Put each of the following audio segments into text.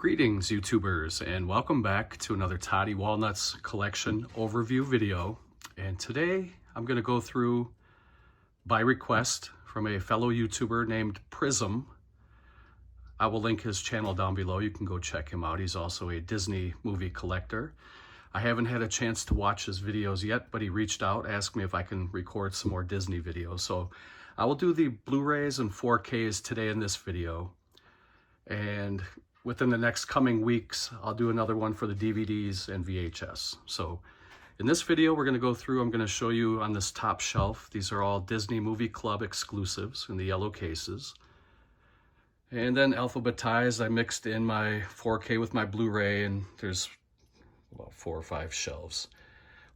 Greetings YouTubers, and welcome back to another Toddy Walnuts collection overview video. And today I'm going to go through, by request from a fellow YouTuber named Prism. I will link his channel down below. You can go check him out. He's also a Disney movie collector. I haven't had a chance to watch his videos yet, but he reached out, asked me if I can record some more Disney videos. So I will do the Blu-rays and 4Ks today in this video. And within the next coming weeks, I'll do another one for the DVDs and VHS. So in this video, we're going to go through, I'm going to show you on this top shelf. These are all Disney Movie Club exclusives in the yellow cases. And then alphabetized, I mixed in my 4K with my Blu-ray, and there's about 4 or 5 shelves.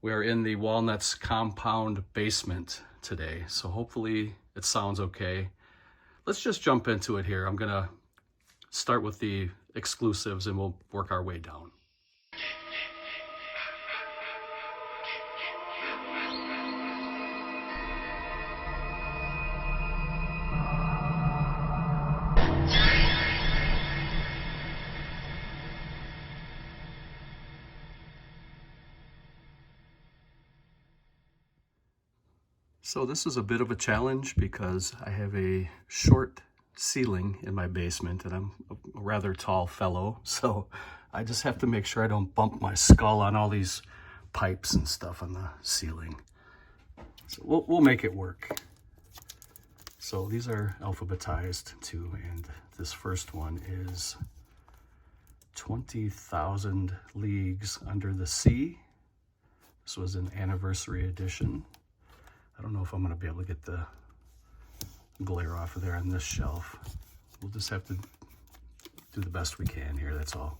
We are in the Walnuts compound basement today, so hopefully it sounds okay. Let's just jump into it here. I'm going to start with the exclusives and we'll work our way down. So this is a bit of a challenge because I have a short ceiling in my basement and I'm a rather tall fellow, so I just have to make sure I don't bump my skull on all these pipes and stuff on the ceiling. So we'll make it work. So these are alphabetized too, and this first one is 20,000 Leagues Under the Sea. This was an anniversary edition. I don't know if I'm going to be able to get the glare off of there on this shelf. We'll just have to do the best we can here, that's all.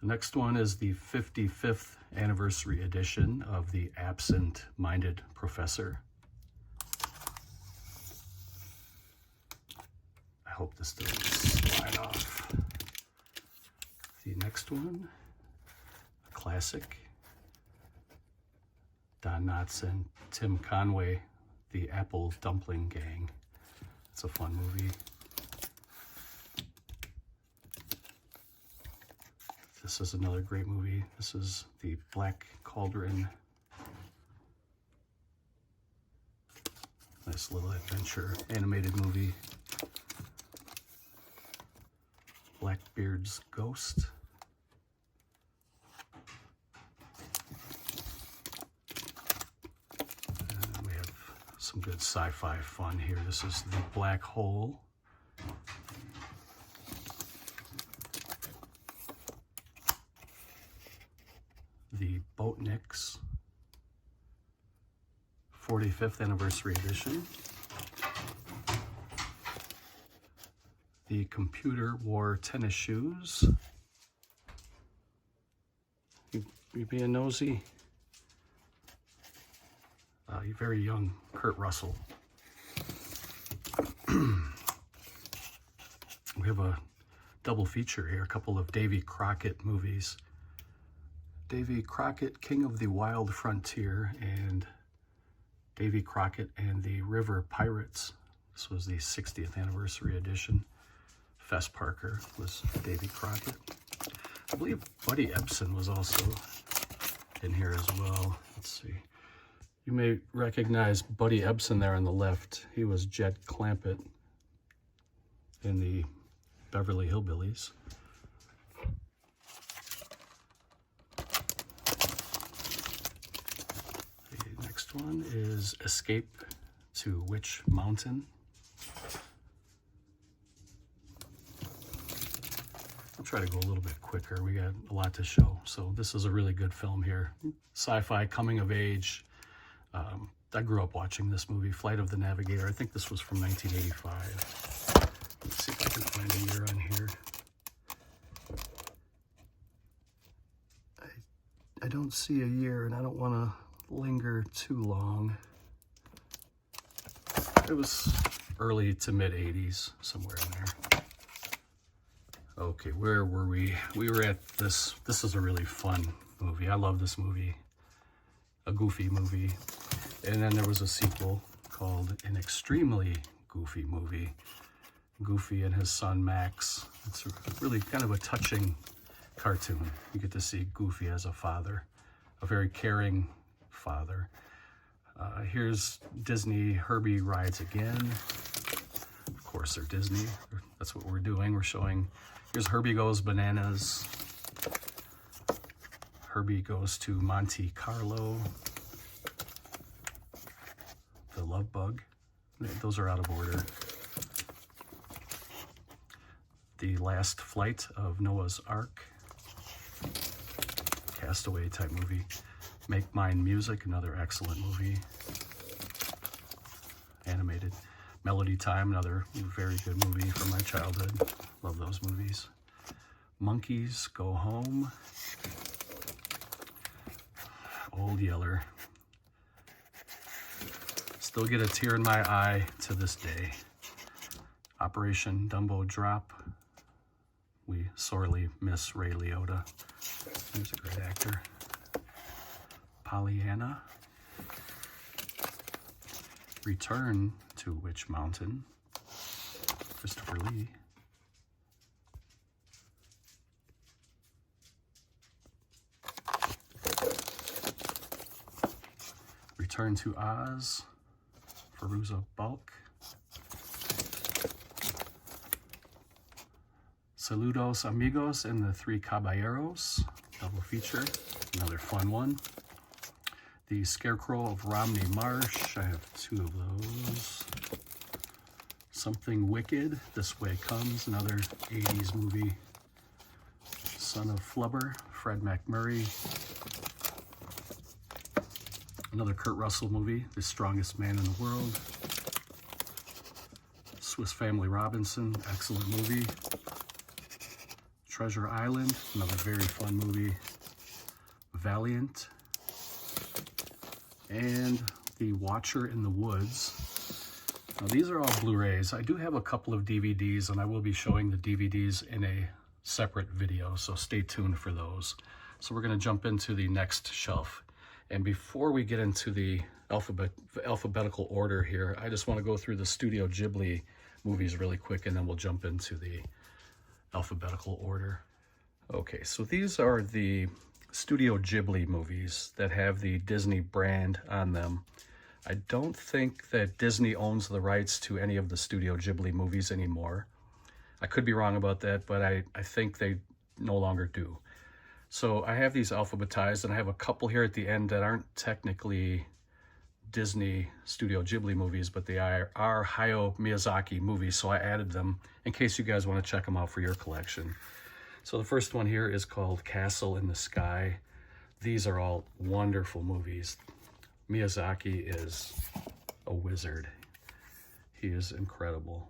The next one is the 55th anniversary edition of The Absent-Minded Professor. I hope this doesn't slide off. The next one, a classic. Don Knotts and Tim Conway, The Apple Dumpling Gang. It's a fun movie. This is another great movie. This is The Black Cauldron. Nice little adventure animated movie. Blackbeard's Ghost. Some good sci-fi fun here. This is The Black Hole. The Boatniks 45th anniversary edition. The Computer Wore Tennis Shoes. You being nosy? You're very young, Kurt Russell. We have a double feature here, a couple of Davy Crockett movies. Davy Crockett, King of the Wild Frontier, and Davy Crockett and the River Pirates. This was the 60th anniversary edition. Fess Parker was Davy Crockett. I believe Buddy Ebsen was also in here as well. Let's see. You may recognize Buddy Ebsen there on the left. He was Jed Clampett in the Beverly Hillbillies. The next one is Escape to Witch Mountain. I'll try to go a little bit quicker. We got a lot to show. So this is a really good film here. Sci-fi coming of age. I grew up watching this movie, Flight of the Navigator. I think this was from 1985. Let's see if I can find a year on here. I don't see a year, and I don't want to linger too long. It was early to mid-80s, somewhere in there. Okay, where were we? We were at this. This is a really fun movie. I love this movie. A goofy movie. And then there was a sequel called An Extremely Goofy Movie. Goofy and his son Max. It's really kind of a touching cartoon. You get to see Goofy as a father, a very caring father. Here's Disney Herbie Rides Again. Of course, they're Disney. That's what we're doing. We're showing, here's Herbie Goes Bananas. Herbie Goes to Monte Carlo. The Love Bug. Those are out of order. The Last Flight of Noah's Ark. Castaway type movie. Make Mine Music, another excellent movie. Animated. Melody Time, another very good movie from my childhood. Love those movies. Monkeys Go Home. Old Yeller. Still get a tear in my eye to this day. Operation Dumbo Drop. We sorely miss Ray Liotta. He's a great actor. Pollyanna. Return to Witch Mountain. Christopher Lee. Return to Oz. Feruza Balk. Saludos Amigos and the Three Caballeros. Double feature. Another fun one. The Scarecrow of Romney Marsh. I have two of those. Something Wicked. This Way Comes. Another 80s movie. Son of Flubber. Fred MacMurray. Another Kurt Russell movie. The Strongest Man in the World. Swiss Family Robinson. Excellent movie. Treasure Island. Another very fun movie. Valiant. And The Watcher in the Woods. Now these are all Blu-rays. I do have a couple of DVDs, and I will be showing the DVDs in a separate video, so stay tuned for those. So we're going to jump into the next shelf. And before we get into the alphabetical order here, I just want to go through the Studio Ghibli movies really quick, and then we'll jump into the alphabetical order. Okay, so these are the Studio Ghibli movies that have the Disney brand on them. I don't think that Disney owns the rights to any of the Studio Ghibli movies anymore. I could be wrong about that, but I think they no longer do. So I have these alphabetized, and I have a couple here at the end that aren't technically Disney Studio Ghibli movies, but they are Hayao Miyazaki movies, so I added them in case you guys want to check them out for your collection. So the first one here is called Castle in the Sky. These are all wonderful movies. Miyazaki is a wizard. He is incredible.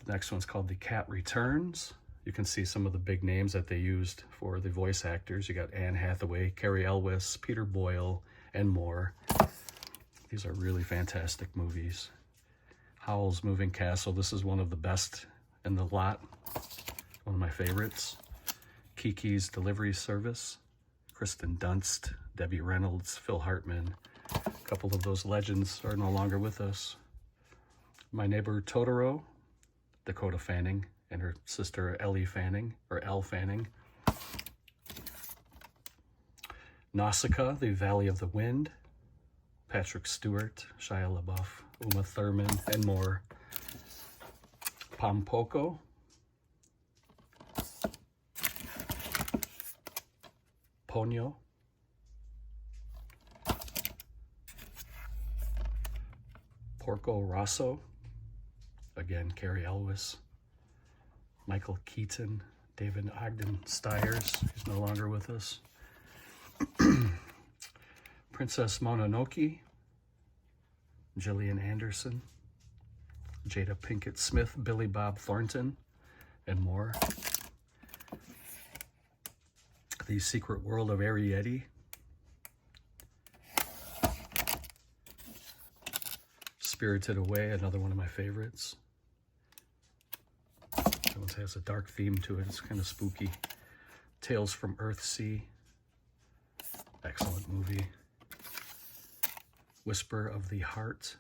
The next one's called The Cat Returns. You can see some of the big names that they used for the voice actors. You got Anne Hathaway, Cary Elwes, Peter Boyle, and more. These are really fantastic movies. Howl's Moving Castle. This is one of the best in the lot. One of my favorites. Kiki's Delivery Service. Kristen Dunst, Debbie Reynolds, Phil Hartman. A couple of those legends are no longer with us. My Neighbor Totoro, Dakota Fanning, and her sister Ellie Fanning, or Elle Fanning. Nausicaa, The Valley of the Wind. Patrick Stewart, Shia LaBeouf, Uma Thurman, and more. Pompoko. Ponyo. Porco Rosso. Again, Cary Elwes. Michael Keaton. David Ogden Stiers. He's no longer with us. Princess Mononoke. Gillian Anderson. Jada Pinkett Smith. Billy Bob Thornton. And more. The Secret World of Arrietty. Spirited Away, another one of my favorites. That one has a dark theme to it. It's kind of spooky. Tales from Earthsea. Excellent movie. Whisper of the Heart.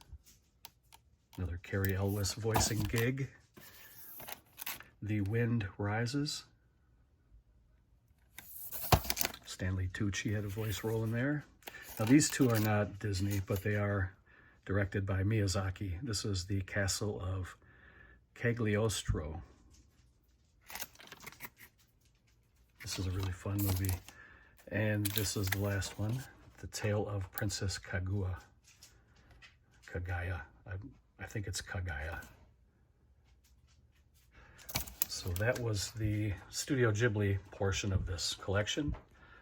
Another Cary Elwes voicing gig. The Wind Rises. Stanley Tucci had a voice role in there. Now these two are not Disney, but they are directed by Miyazaki. This is the Castle of Cagliostro. This is a really fun movie. And this is the last one, The Tale of Princess Kaguya. I think it's Kaguya. So that was the Studio Ghibli portion of this collection.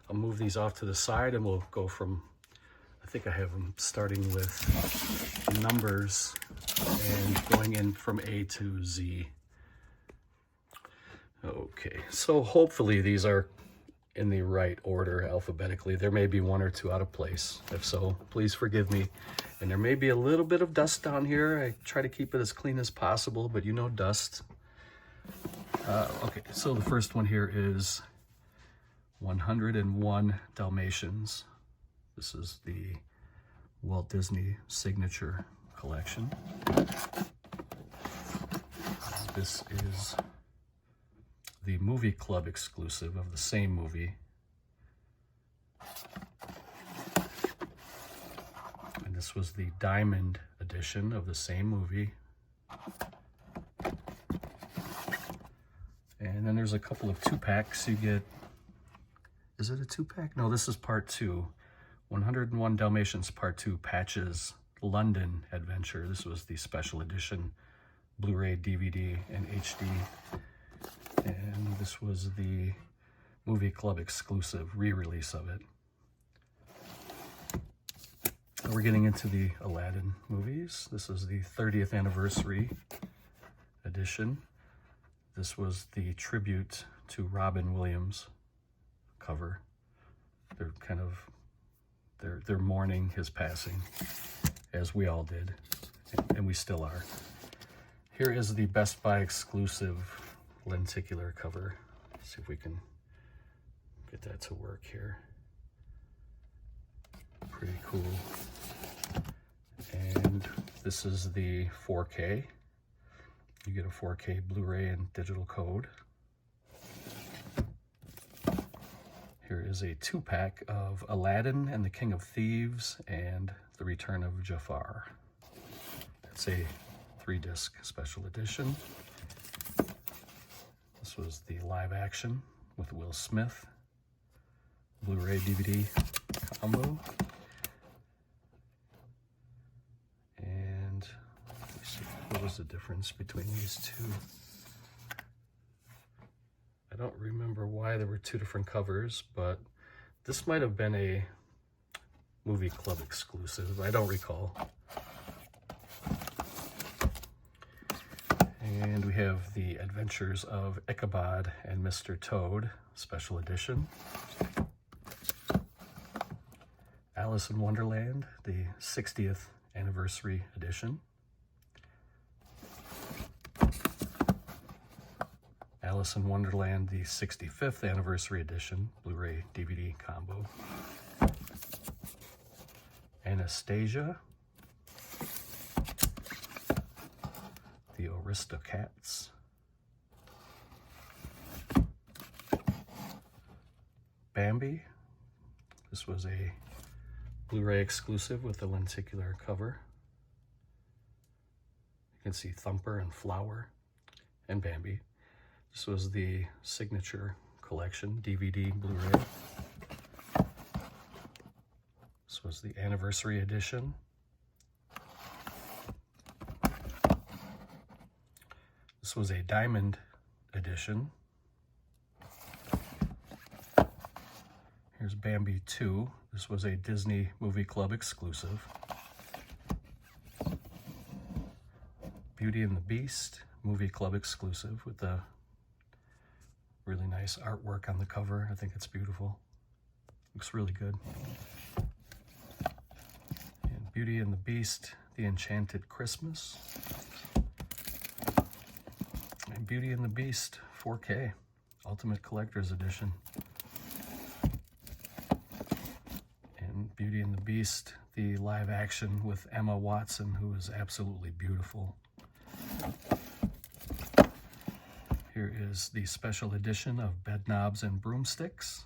I'll move these off to the side and we'll go from, I think I have them starting with numbers and going in from A to Z. Okay, so hopefully these are in the right order alphabetically. There may be one or two out of place. If so, please forgive me. And there may be a little bit of dust down here. I try to keep it as clean as possible, but you know dust. Okay, so the first one here is 101 Dalmatians. This is the Walt Disney Signature Collection. This is the Movie Club exclusive of the same movie. And this was the Diamond edition of the same movie. And then there's a couple of 2-packs you get. Is it a 2-pack? No, this is part 2. 101 Dalmatians Part 2 Patches London Adventure. This was the special edition Blu-ray, DVD, and HD. And this was the Movie Club exclusive re-release of it. We're getting into the Aladdin movies. This is the 30th anniversary edition. This was the tribute to Robin Williams cover. They're kind of, they're mourning his passing, as we all did, and we still are. Here is the Best Buy exclusive lenticular cover. Let's see if we can get that to work here. Pretty cool. And this is the 4K. You get a 4K Blu-ray and digital code. Here is a 2-pack of Aladdin and the King of Thieves and The Return of Jafar. It's a 3-disc special edition. This was the live action with Will Smith, Blu-ray DVD combo. And let me see, what was the difference between these two? I don't remember why there were 2 different covers, but this might have been a Movie Club exclusive. I don't recall. And we have the Adventures of Ichabod and Mr. Toad special edition. Alice in Wonderland, the 60th anniversary edition. Alice in Wonderland, the 65th anniversary edition, Blu-ray DVD combo. Anastasia, the Aristocats. Bambi, this was a Blu-ray exclusive with a lenticular cover. You can see Thumper and Flower and Bambi. This was the Signature Collection, DVD, Blu-ray. This was the Anniversary Edition. This was a Diamond Edition. Here's Bambi 2. This was a Disney Movie Club exclusive. Beauty and the Beast, Movie Club exclusive with the really nice artwork on the cover. I think it's beautiful. Looks really good. And Beauty and the Beast, The Enchanted Christmas. And Beauty and the Beast 4K, Ultimate Collector's Edition. And Beauty and the Beast, the live action with Emma Watson, who is absolutely beautiful. Here is the special edition of Bed Knobs and Broomsticks.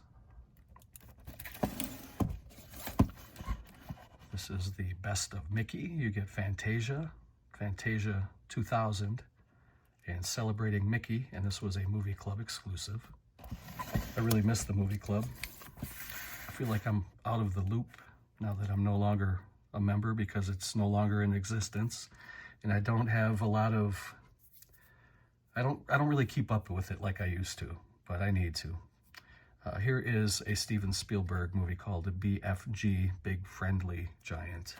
This is the Best of Mickey. You get Fantasia, Fantasia 2000, and Celebrating Mickey, and this was a movie club exclusive. I really miss the movie club. I feel like I'm out of the loop now that I'm no longer a member because it's no longer in existence, and I don't have a lot of, I don't really keep up with it like I used to, but I need to. Here is a Steven Spielberg movie called the BFG, Big Friendly Giant.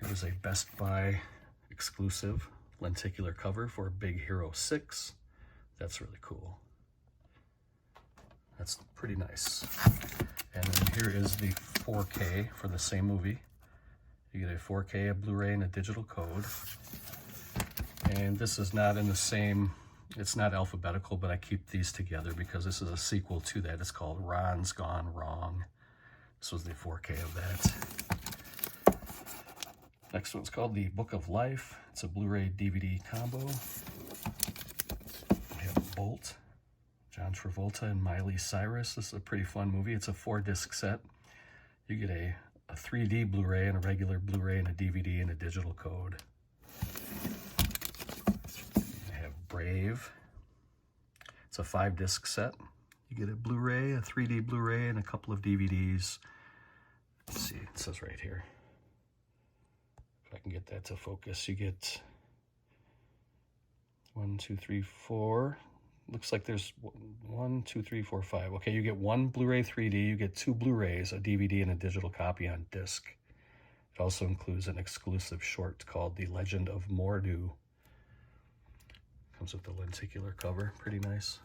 Here's a Best Buy exclusive lenticular cover for Big Hero 6. That's really cool. That's pretty nice. And then here is the 4K for the same movie. You get a 4K, a Blu-ray, and a digital code. And this is not in the same, it's not alphabetical, but I keep these together because this is a sequel to that. It's called Ron's Gone Wrong. This was the 4K of that. Next one's called The Book of Life. It's a Blu-ray DVD combo. We have Bolt, John Travolta and Miley Cyrus. This is a pretty fun movie. It's a 4-disc set. You get a 3D Blu-ray and a regular Blu-ray and a DVD and a digital code. I have Brave. It's a 5-disc set. You get a Blu-ray, a 3D Blu-ray, and a couple of DVDs. Let's see, it says right here. If I can get that to focus, you get 1, 2, 3, 4. Looks like there's 1, 2, 3, 4, 5. Okay, you get 1 Blu-ray 3D, you get 2 Blu-rays, a DVD, and a digital copy on disc. It also includes an exclusive short called The Legend of Mordu. Comes with the lenticular cover, pretty nice.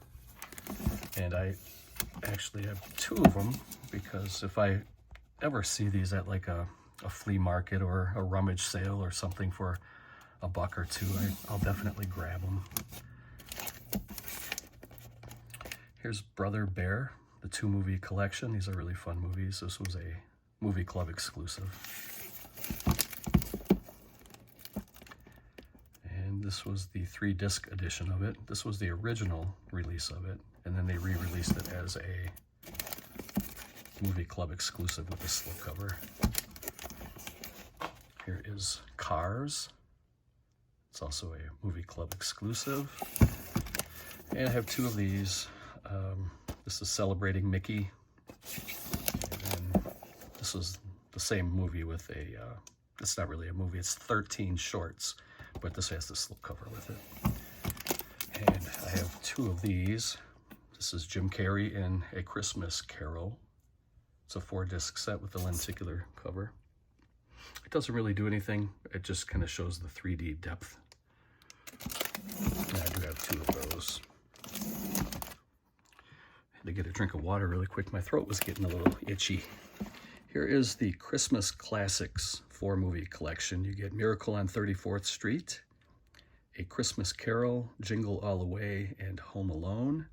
And I actually have 2 of them because if I ever see these at like a flea market or a rummage sale or something for $1 or $2, I'll definitely grab them. Here's Brother Bear, the 2-movie collection. These are really fun movies. This was a movie club exclusive. And this was the 3-disc edition of it. This was the original release of it, and then they re-released it as a movie club exclusive with a slipcover. Here is Cars. It's also a movie club exclusive. And I have 2 of these. This is Celebrating Mickey. And then this was the same movie with a, it's not really a movie, it's 13 shorts, but this has the slipcover with it. And I have 2 of these. This is Jim Carrey in A Christmas Carol. It's a 4-disc set with the lenticular cover. It doesn't really do anything. It just kind of shows the 3D depth. And I do have 2 of those. To get a drink of water really quick. My throat was getting a little itchy. Here is the Christmas Classics 4-movie collection. You get Miracle on 34th Street, A Christmas Carol, Jingle All the Way, and Home Alone.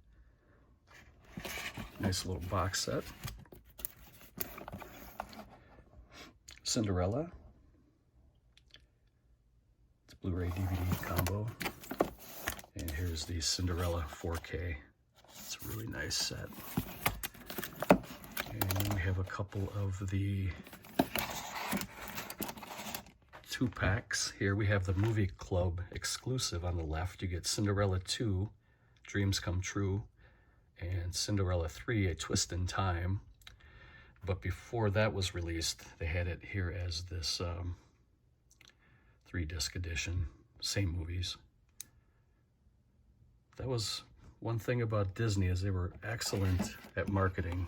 Nice little box set. Cinderella. It's a Blu-ray DVD combo. And here's the Cinderella 4K. It's a really nice set. And then we have a couple of the 2-packs. Here we have the Movie Club exclusive on the left. You get Cinderella 2, Dreams Come True, and Cinderella 3, A Twist in Time. But before that was released, they had it here as this 3-disc edition. Same movies. That was one thing about Disney, is they were excellent at marketing,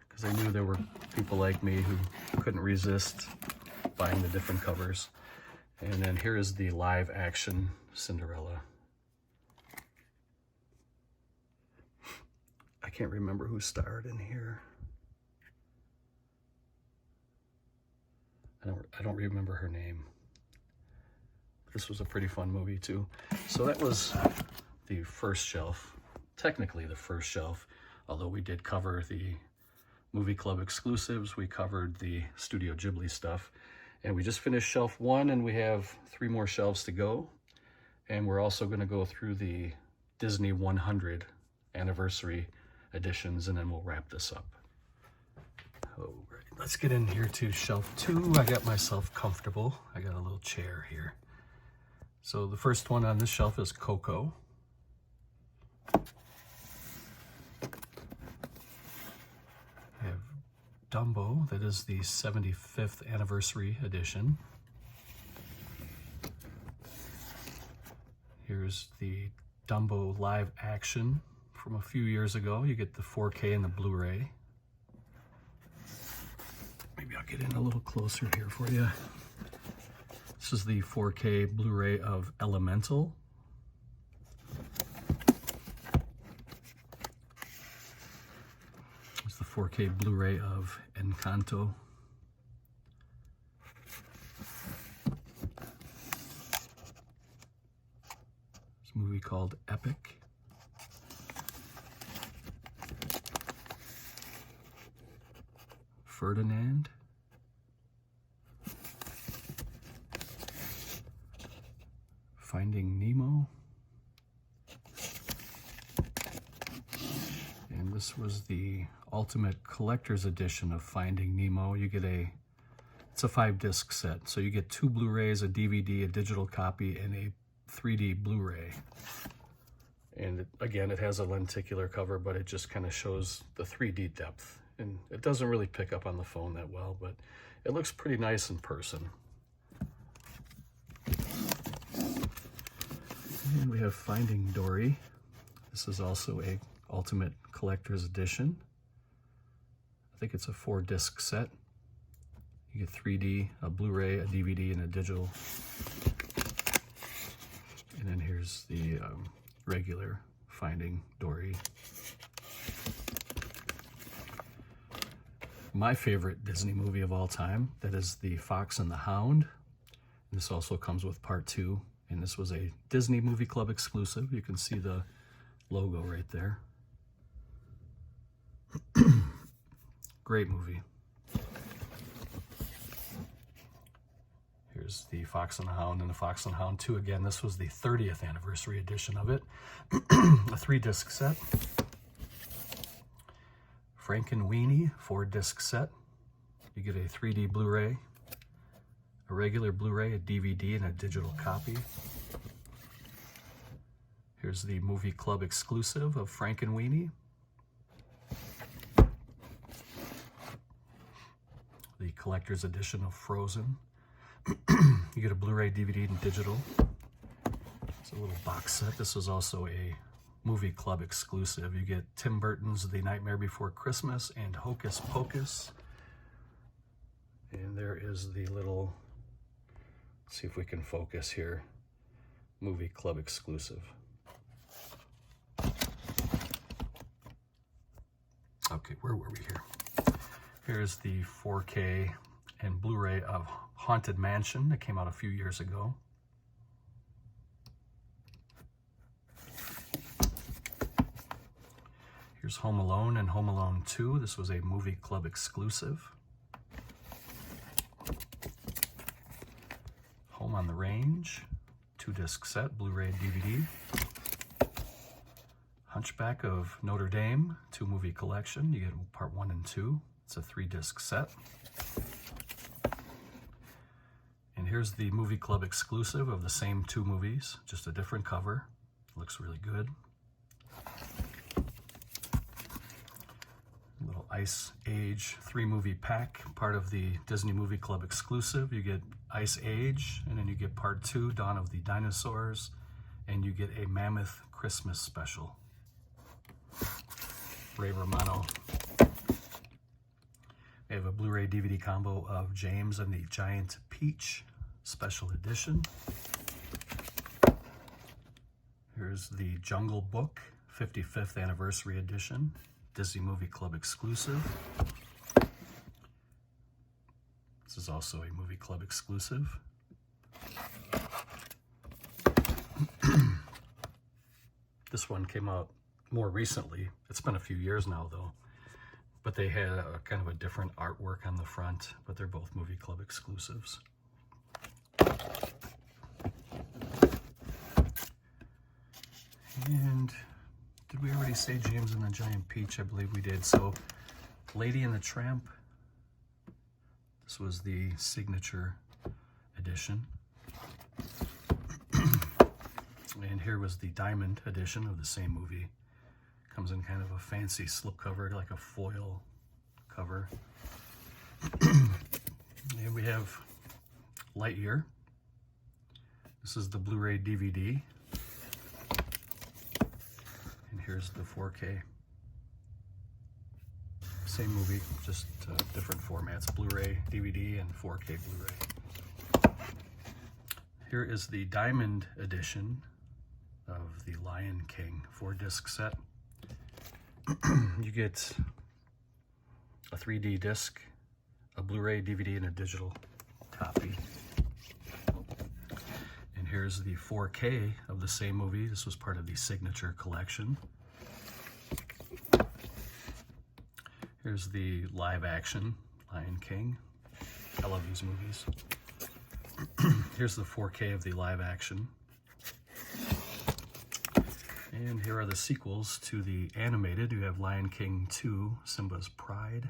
because they knew there were people like me who couldn't resist buying the different covers. And then here is the live action Cinderella. I can't remember who starred in here. I don't remember her name. This was a pretty fun movie too. So that was the first shelf, technically the first shelf, although we did cover the movie club exclusives, we covered the Studio Ghibli stuff, and we just finished shelf 1, and we have 3 more shelves to go. And we're also going to go through the Disney 100 anniversary editions, and then we'll wrap this up. All right, let's get in here to shelf 2. I got myself comfortable. I got a little chair here. So the first one on this shelf is Coco. I have Dumbo, that is the 75th anniversary edition. Here's the Dumbo live action from a few years ago. You get the 4K and the Blu-ray. Maybe I'll get in a little closer here for you. This is the 4K Blu-ray of Elemental. It's the 4K Blu-ray of Encanto. It's a movie called Epic. Ferdinand. Finding Nemo. And this was the Ultimate Collector's Edition of Finding Nemo. You get it's a 5-disc set. So you get 2 Blu-rays, a DVD, a digital copy, and a 3D Blu-ray. And again, it has a lenticular cover, but it just kind of shows the 3D depth. And it doesn't really pick up on the phone that well, but it looks pretty nice in person. And we have Finding Dory. This is also a Ultimate Collector's Edition. I think it's a 4-disc set. You get 3D, a Blu-ray, a DVD, and a digital. And then here's the regular Finding Dory. My favorite Disney movie of all time, that is The Fox and the Hound. And this also comes with part 2. And this was a Disney Movie Club exclusive. You can see the logo right there. Great movie. Here's The Fox and the Hound and The Fox and the Hound 2. Again, this was the 30th anniversary edition of it. A 3-disc set. Frankenweenie 4-disc set. You get a 3D Blu-ray, a regular Blu-ray, a DVD, and a digital copy. Here's the Movie Club exclusive of Frankenweenie. The collector's edition of Frozen. You get a Blu-ray, DVD, and digital. It's a little box set. This is also a Movie Club exclusive. You get Tim Burton's The Nightmare Before Christmas and Hocus Pocus. And there is the little, let's see if we can focus here, Movie Club exclusive. Okay, where were we here? Here's the 4K and Blu-ray of Haunted Mansion that came out a few years ago. Here's Home Alone and Home Alone 2. This was a Movie Club exclusive. Home on the Range, 2-disc set, Blu-ray, DVD. Hunchback of Notre Dame, 2-movie collection. You get part 1 and 2. It's a 3-disc set. And here's the Movie Club exclusive of the same 2 movies, just a different cover. Looks really good. Little Ice Age 3-movie pack, part of the Disney Movie Club exclusive. You get Ice Age, and then you get part 2, Dawn of the Dinosaurs, and you get a Mammoth Christmas special. Ray Romano. We have a Blu-ray DVD combo of James and the Giant Peach special edition. Here's the Jungle Book 55th anniversary edition, Disney Movie Club exclusive. This is also a Movie Club exclusive. This one came out more recently. It's been a few years now though, but they had a kind of a different artwork on the front, but they're both Movie Club exclusives. And did we already say James and the Giant Peach? I believe we did. So Lady and the Tramp, this was the signature edition. And here was the diamond edition of the same movie. Comes in kind of a fancy slipcover, like a foil cover. And we have Lightyear. This is the Blu-ray DVD. And here's the 4K. Same movie, just different formats, Blu-ray DVD and 4K Blu-ray. Here is the Diamond edition of the Lion King 4-disc set. You get a 3D disc, a Blu-ray DVD, and a digital copy. And here's the 4K of the same movie. This was part of the Signature Collection. Here's the live action Lion King. I love these movies. Here's the 4K of the live action. And here are the sequels to the animated. You have Lion King 2, Simba's Pride.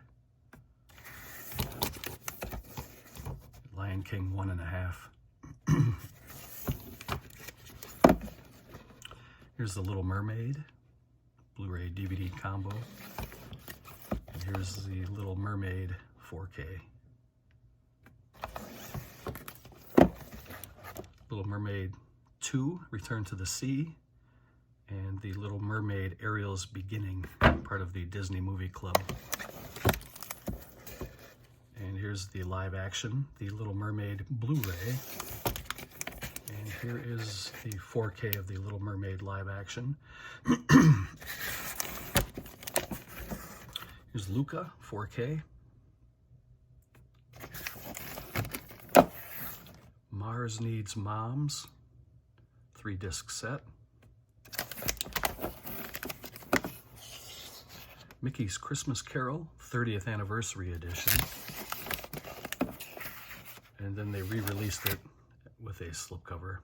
Lion King 1.5. Here's the Little Mermaid, Blu-ray DVD combo. And here's the Little Mermaid 4K. Little Mermaid 2, Return to the Sea. And the Little Mermaid Ariel's Beginning, part of the Disney Movie Club. And here's the live action, the Little Mermaid Blu-ray. And here is the 4K of the Little Mermaid live action. Here's Luca, 4K. Mars Needs Moms, 3-disc set. Mickey's Christmas Carol, 30th Anniversary Edition. And then they re-released it with a slipcover.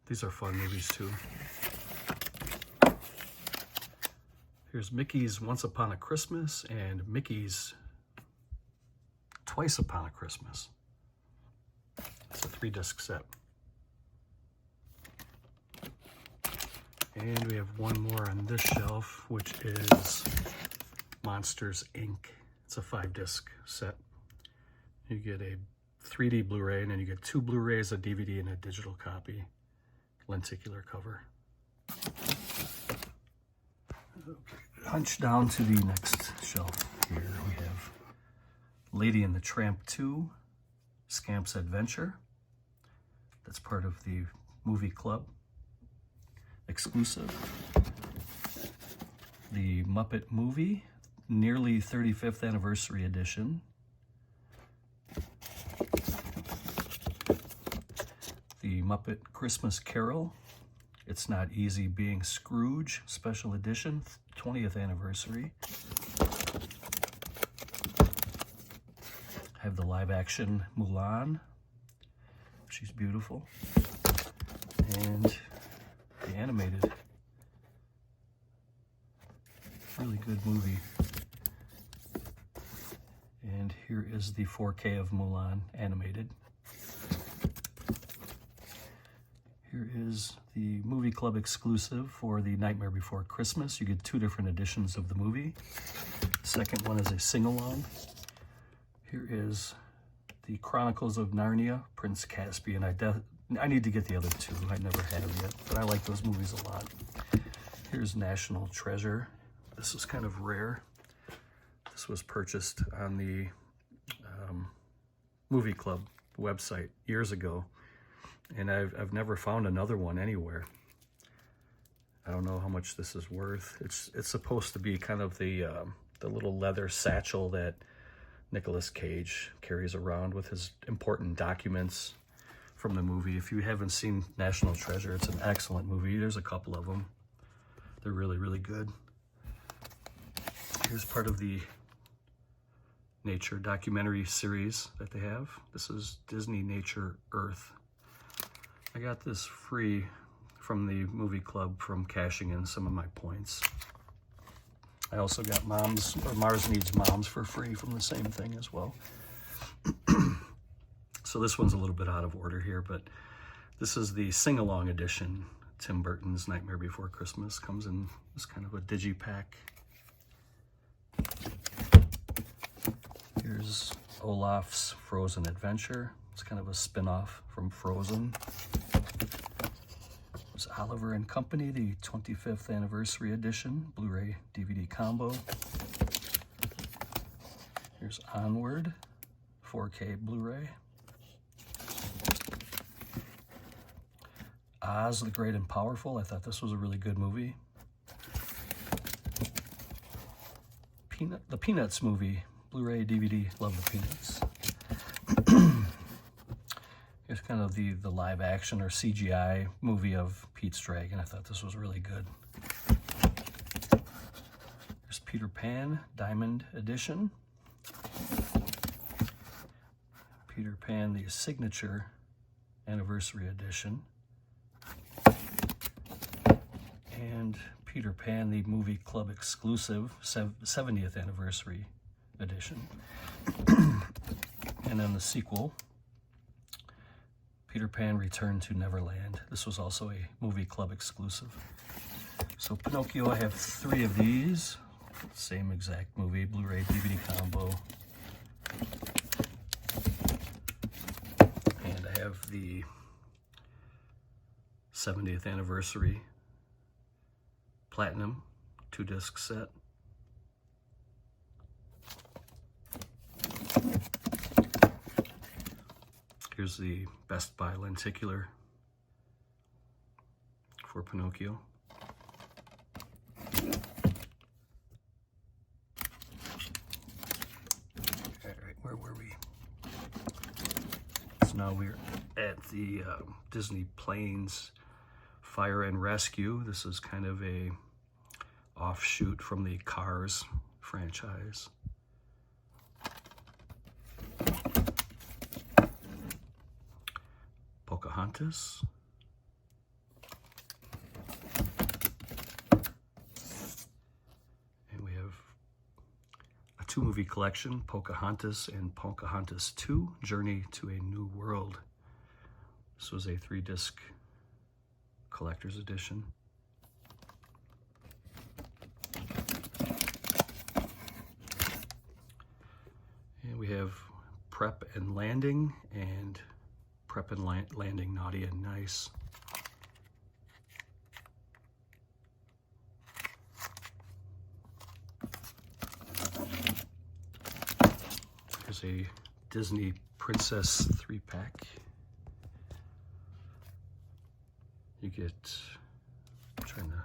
These are fun movies too. Here's Mickey's Once Upon a Christmas and Mickey's Twice Upon a Christmas. It's a 3-disc set. And we have one more on this shelf, which is Monsters, Inc. It's a 5-disc set. You get a 3D Blu-ray, and then you get 2 Blu-rays, a DVD, and a digital copy. Lenticular cover. Okay. Hunch down to the next shelf here. We have Lady and the Tramp 2, Scamp's Adventure. That's part of the Movie Club exclusive. The Muppet Movie, nearly 35th Anniversary Edition. The Muppet Christmas Carol, It's Not Easy Being Scrooge, Special Edition, 20th Anniversary. I have the live action Mulan. She's beautiful. And the animated. Really good movie. And here is the 4K of Mulan animated. Here is the Movie Club exclusive for the Nightmare Before Christmas. You get 2 different editions of the movie. The second one is a sing-along. Here is the Chronicles of Narnia, Prince Caspian. I need to get the other 2. I never have yet, but I like those movies a lot. Here's National Treasure. This is kind of rare. This was purchased on the Movie Club website years ago, and I've never found another one anywhere. I don't know how much this is worth. It's supposed to be kind of the little leather satchel that Nicolas Cage carries around with his important documents from the movie. If you haven't seen National Treasure, it's an excellent movie. There's a couple of them. They're really, really good. Here's part of the nature documentary series that they have. This is Disney Nature Earth. I got this free from the movie club from cashing in some of my points. I also got Mars Needs Moms for free from the same thing as well. So this one's a little bit out of order here, but this is the sing-along edition. Tim Burton's Nightmare Before Christmas comes in this kind of a digipack. Here's Olaf's Frozen Adventure. It's kind of a spin-off from Frozen. There's Oliver and Company, the 25th anniversary edition, Blu-ray DVD combo. Here's Onward, 4K Blu-ray. Oz the Great and Powerful. I thought this was a really good movie. The Peanuts movie, Blu-ray DVD. Love the Peanuts. Here's kind of the live action or CGI movie of Pete's Dragon. I thought this was really good. There's Peter Pan, Diamond Edition. Peter Pan, the Signature Anniversary Edition. And Peter Pan, the Movie Club exclusive 70th Anniversary Edition. And then the sequel, Peter Pan Return to Neverland. This was also a Movie Club exclusive. So Pinocchio, I have 3 of these. Same exact movie, Blu-ray DVD combo. And I have the 70th Anniversary Platinum 2-disc set. Here's the Best Buy lenticular for Pinocchio. All right, where were we? So now we're at the Disney Planes Fire and Rescue. This is kind of a offshoot from the Cars franchise. Pocahontas. And we have a 2-movie collection, Pocahontas and Pocahontas 2, Journey to a New World. This was a 3-disc collector's edition. And we have Prep and Landing and Prep and Landing Naughty and Nice. There's a Disney Princess 3-pack. You get, I'm trying to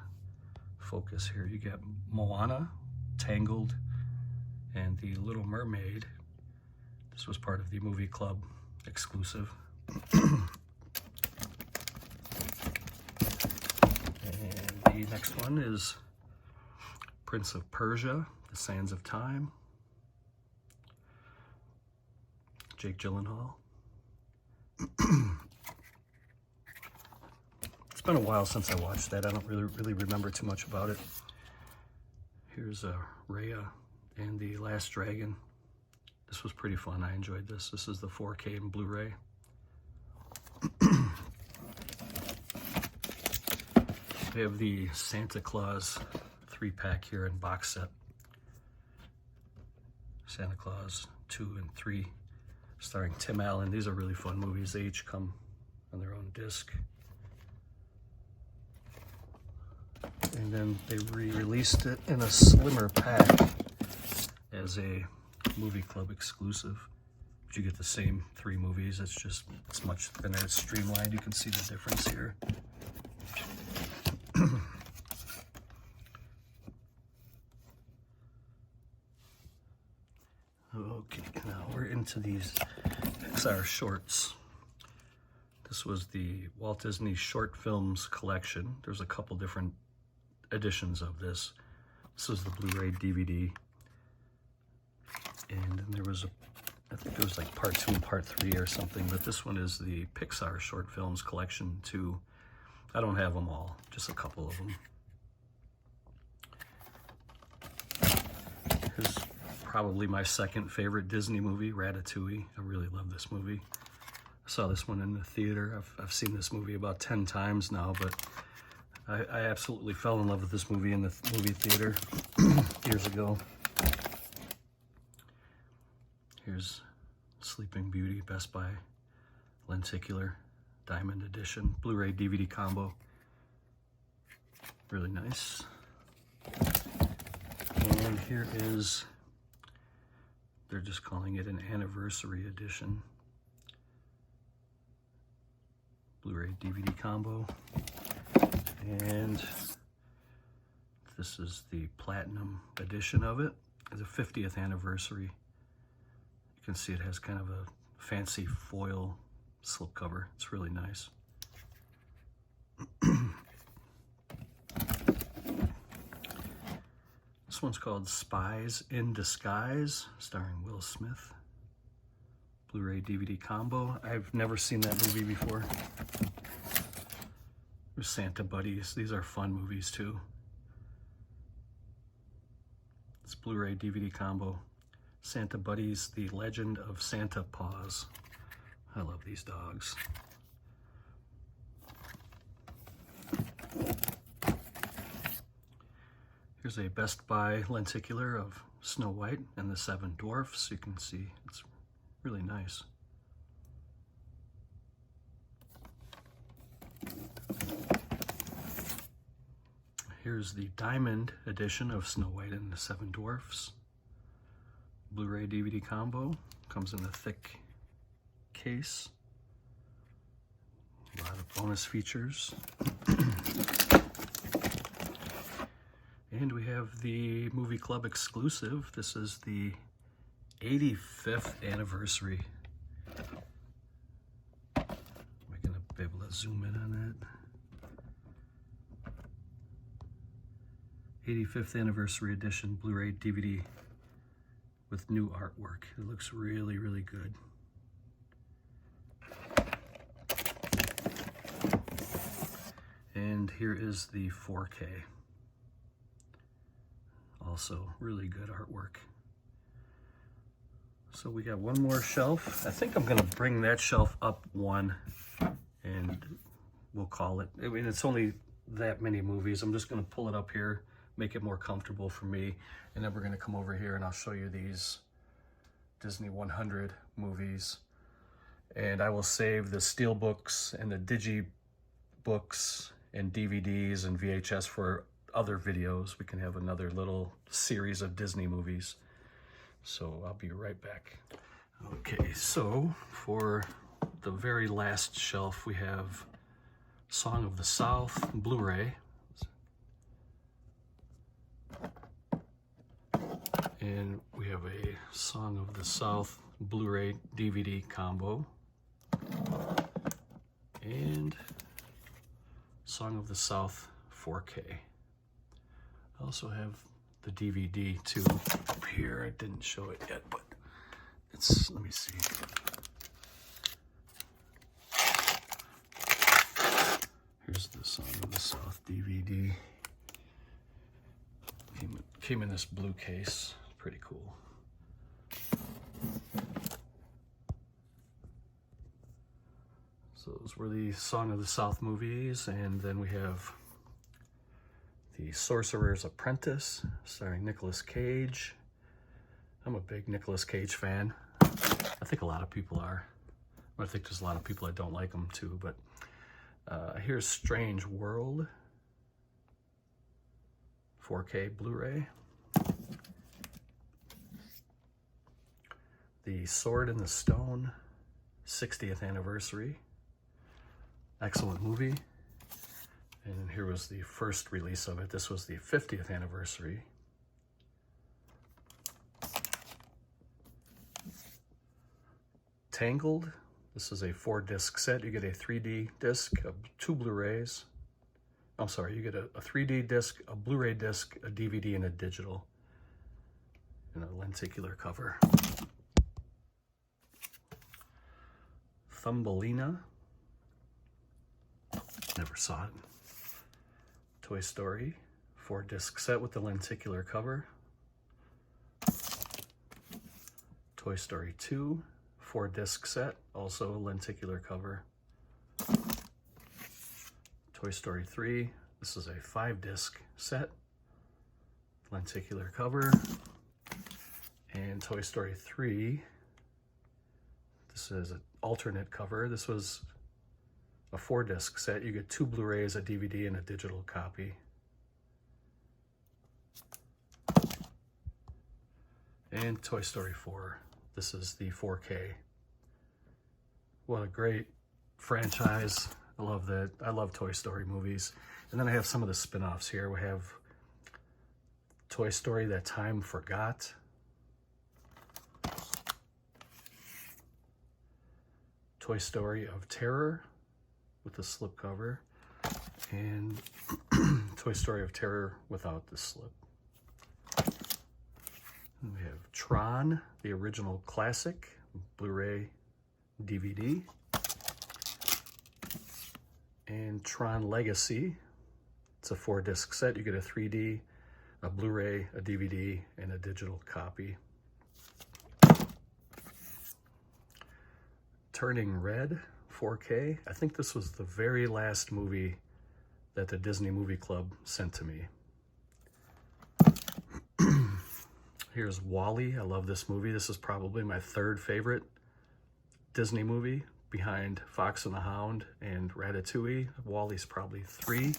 focus here, you get Moana, Tangled, and The Little Mermaid. This was part of the Movie Club exclusive. And the next one is Prince of Persia, The Sands of Time. Jake Gyllenhaal. It's been a while since I watched that. I don't really remember too much about it. Here's Raya and the Last Dragon. This was pretty fun. I enjoyed this. This is the 4K and Blu-ray. We have the Santa Claus 3-pack here in box set. Santa Claus 2 and 3, starring Tim Allen. These are really fun movies. They each come on their own disc. And then they re-released it in a slimmer pack as a Movie Club exclusive. But you get the same 3 movies. It's much thinner. It's streamlined. You can see the difference here. Okay, now we're into these XR shorts. This was the Walt Disney Short Films collection. There's a couple different editions of this. This is the Blu-ray DVD. And then there was I think it was like part 2 and part 3 or something, but this one is the Pixar Short Films collection 2. I don't have them all, just a couple of them. Here's probably my second favorite Disney movie, Ratatouille. I really love this movie. I saw this one in the theater. I've seen this movie about 10 times now, but I absolutely fell in love with this movie in the movie theater years ago. Here's Sleeping Beauty, Best Buy Lenticular Diamond Edition, Blu-ray DVD combo. Really nice. And here is, they're just calling it an anniversary edition. Blu-ray DVD combo. And this is the platinum edition of it. It's a 50th anniversary. You can see it has kind of a fancy foil slipcover. It's really nice. This one's called Spies in Disguise, starring Will Smith. Blu-ray DVD combo. I've never seen that movie before. There's Santa Buddies. These are fun movies too. It's Blu-ray DVD combo. Santa Buddies, The Legend of Santa Paws. I love these dogs. Here's a Best Buy lenticular of Snow White and the Seven Dwarfs. You can see it's really nice. Here's the Diamond edition of Snow White and the Seven Dwarfs. Blu-ray DVD combo. Comes in a thick case. A lot of bonus features. And we have the Movie Club exclusive. This is the 85th anniversary. Am I going to be able to zoom in on that? 85th anniversary edition Blu-ray DVD with new artwork. It looks really, really good. And here is the 4K. Also really good artwork. So we got one more shelf. I think I'm gonna bring that shelf up one and we'll call it. I mean, it's only that many movies. I'm just gonna pull it up here, make it more comfortable for me. And then we're gonna come over here and I'll show you these Disney 100 movies. And I will save the steel books and the digi books and DVDs and VHS for other videos. We can have another little series of Disney movies. So I'll be right back. Okay, so for the very last shelf, we have Song of the South Blu-ray. And we have a Song of the South Blu-ray DVD combo. And Song of the South 4K. I also have the DVD too up here. I didn't show it yet, but it's, let me see. Here's the Song of the South DVD. Came in this blue case. Pretty cool. So those were the Song of the South movies, and then we have The Sorcerer's Apprentice, starring Nicolas Cage. I'm a big Nicolas Cage fan. I think a lot of people are. I think there's a lot of people that don't like him too, but here's Strange World, 4K Blu-ray. The Sword in the Stone, 60th anniversary. Excellent movie. And here was the first release of it. This was the 50th anniversary. Tangled. This is a 4-disc set. You get a 3D disc, 2 Blu-rays. I'm sorry, you get a 3D disc, a Blu-ray disc, a DVD, and a digital. And a lenticular cover. Thumbelina. Never saw it. Toy Story 4-disc set with the lenticular cover. Toy Story 2 4-disc set, also lenticular cover. Toy Story 3, this is a 5-disc set, lenticular cover. And Toy Story 3, this is an alternate cover. This was a 4-disc set. You get 2 Blu-rays, a DVD, and a digital copy. And Toy Story 4, this is the 4K. What a great franchise. I love that. I love Toy Story movies. And then I have some of the spin-offs here. We have Toy Story That Time Forgot. Toy Story of Terror with the slipcover. And Toy Story of Terror without the slip. And we have Tron, the original classic, Blu-ray DVD. And Tron Legacy. It's a 4-disc set. You get a 3D, a Blu-ray, a DVD, and a digital copy. Turning Red 4K. I think this was the very last movie that the Disney Movie Club sent to me. Here's WALL-E. I love this movie. This is probably my 3rd favorite Disney movie, behind Fox and the Hound and Ratatouille. WALL-E's probably 3.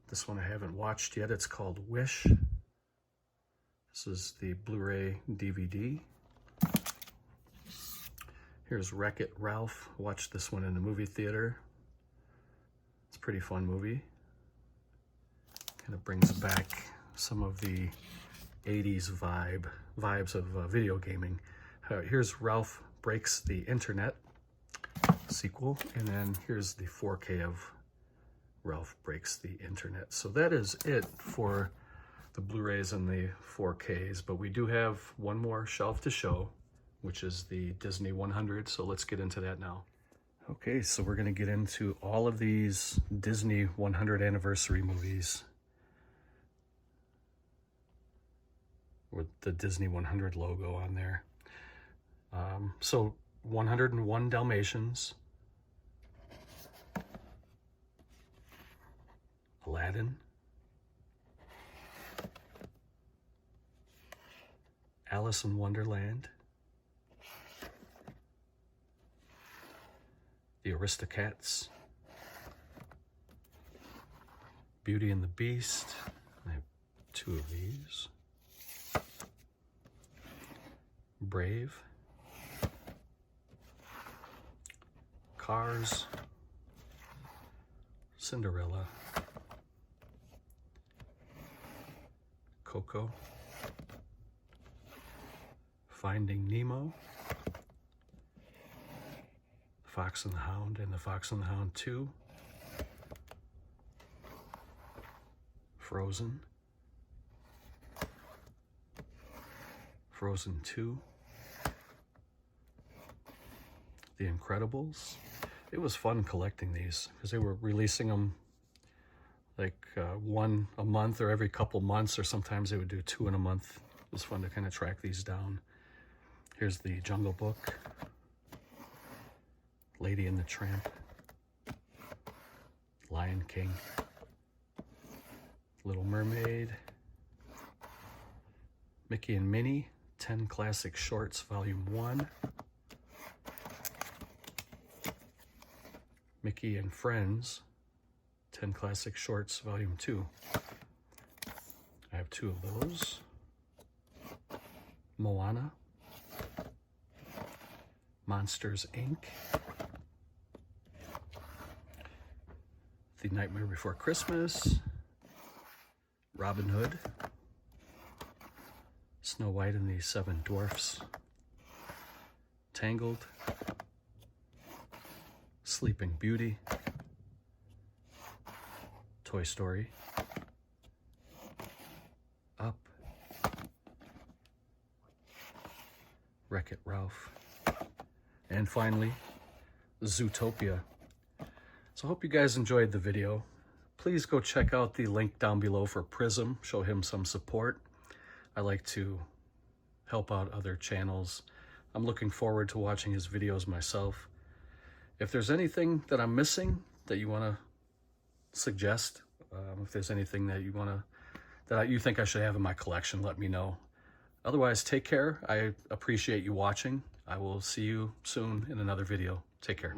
This one I haven't watched yet. It's called Wish. This is the Blu-ray DVD. Here's Wreck-It Ralph. Watched this one in the movie theater. It's a pretty fun movie. Kind of brings back some of the 80s vibes of video gaming. Here's Ralph Breaks the Internet sequel, and then here's the 4K of Ralph Breaks the Internet. So that is it for the Blu-rays and the 4Ks, but we do have one more shelf to show, which is the Disney 100, so let's get into that now. Okay, so we're gonna get into all of these Disney 100 anniversary movies with the Disney 100 logo on there. So 101 Dalmatians, Aladdin, Alice in Wonderland, The Aristocats, Beauty and the Beast. I have 2 of these. Brave, Cars, Cinderella, Coco, Finding Nemo, Fox and the Hound and the Fox and the Hound 2, Frozen, Frozen 2, The Incredibles. It was fun collecting these because they were releasing them like one a month or every couple months, or sometimes they would do 2 in a month. It was fun to kind of track these down. Here's the Jungle Book, Lady and the Tramp, Lion King, Little Mermaid, Mickey and Minnie, 10 Classic Shorts, Volume 1, Mickey and Friends, 10 Classic Shorts, Volume 2. I have 2 of those. Moana, Monsters, Inc., The Nightmare Before Christmas, Robin Hood, Snow White and the 7 Dwarfs, Tangled, Sleeping Beauty, Toy Story, Up, Wreck-It Ralph, and finally, Zootopia. So I hope you guys enjoyed the video. Please go check out the link down below for Prism. Show him some support. I like to help out other channels. I'm looking forward to watching his videos myself. If there's anything that I'm missing that you want to suggest, if there's anything that you think I should have in my collection, let me know. Otherwise, take care. I appreciate you watching. I will see you soon in another video. Take care.